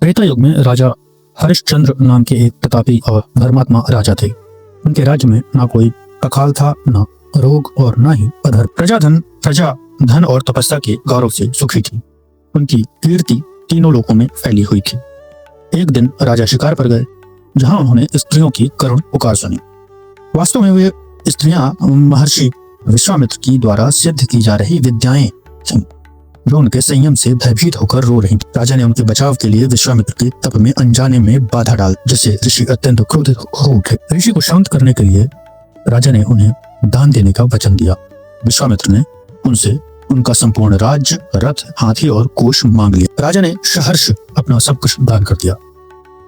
त्रेता युग में राजा हरिश्चंद्र नाम के एक प्रतापी और धर्मात्मा राजा थे। उनके राज्य में ना कोई अकाल था, ना रोग और ना ही अधर। प्रजा धन और तपस्या के गौरव से सुखी थी। उनकी कीर्ति तीनों लोकों में फैली हुई थी। एक दिन राजा शिकार पर गए, जहां उन्होंने स्त्रियों की करुण पुकार सुनी। वास्तव में वे स्त्रियां महर्षि विश्वामित्र की द्वारा सिद्ध की जा रही विद्याएं थीं, जो उनके संयम से भयभीत होकर रो रही थीं। राजा ने उनके बचाव के लिए विश्वामित्र के तप में अनजाने में बाधा डाल, जिससे ऋषि अत्यंत क्रोधित हो उठे। ऋषि को शांत करने के लिए राजा ने उन्हें दान देने का वचन दिया। विश्वामित्र ने उनसे उनका संपूर्ण राज्य, रथ, हाथी और कोष मांग लिया। राजा ने सहर्ष अपना सब कुछ दान कर दिया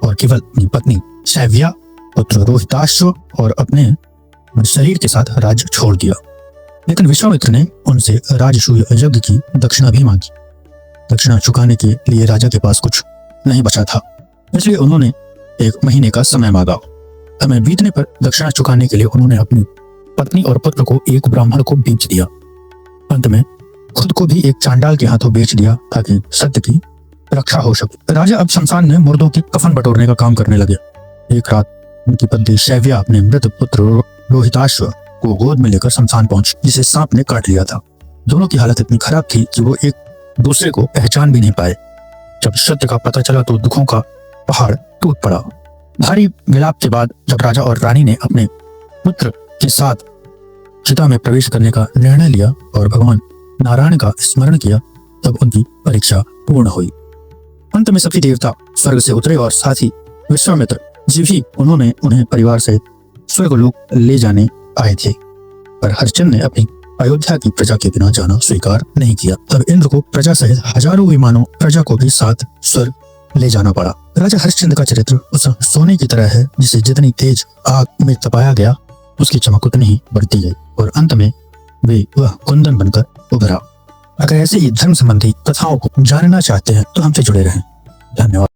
और केवल अपनी पत्नी शैव्या, पुत्र रोहिताश्व और अपने शरीर के साथ राज्य छोड़ दिया। लेकिन विश्वामित्र ने उनसे राजसूय यज्ञ की दक्षिणा भी मांगी। दक्षिणा चुकाने के लिए राजा के पास कुछ नहीं बचा था, इसलिए उन्होंने 1 महीने का समय मांगा। समय बीतने पर दक्षिणा चुकाने के लिए उन्होंने अपनी पत्नी और पुत्र को एक ब्राह्मण को बेच दिया। अंत में खुद को भी एक चांडाल के हाथों बेच दिया, ताकि सत्य की रक्षा हो सके। राजा अब शमशान में मुर्दों की कफन बटोरने का काम करने लगे। एक रात उनकी पत्नी शैव्या अपने मृत पुत्र रोहिताश्व को गोद में लेकर शमशान पहुंची, जिसे सांप ने काट लिया था। दोनों की हालत इतनी खराब थी कि वो एक दूसरे को पहचान भी नहीं पाए। जब सत्य का पता चला तो दुखों का पहाड़ टूट पड़ा। भारी विलाप के बाद जब राजा और रानी ने अपने पुत्र के साथ चिता में प्रवेश करने का निर्णय लिया और भगवान नारायण का स्मरण किया, तब उनकी परीक्षा पूर्ण हुई। अंत में सभी देवता स्वर्ग से उतरे और साथ ही विश्वामित्र जी भी उन्हें परिवार सहित स्वर्गलोक ले जाने आए थे। पर हरिश्चंद्र ने अपनी अयोध्या की प्रजा के बिना जाना स्वीकार नहीं किया। तब इंद्र को प्रजा सहित हजारों विमानों प्रजा को भी साथ स्वर्ग ले जाना पड़ा। राजा हरिश्चंद्र का चरित्र उस सोने की तरह है, जिसे जितनी तेज आग में तपाया गया, उसकी चमक उतनी ही बढ़ती गई और अंत में वह कुंदन बनकर उभरा। अगर ऐसे ही धर्म संबंधी कथाओं को जानना चाहते हैं तो हमसे जुड़े रहें। धन्यवाद।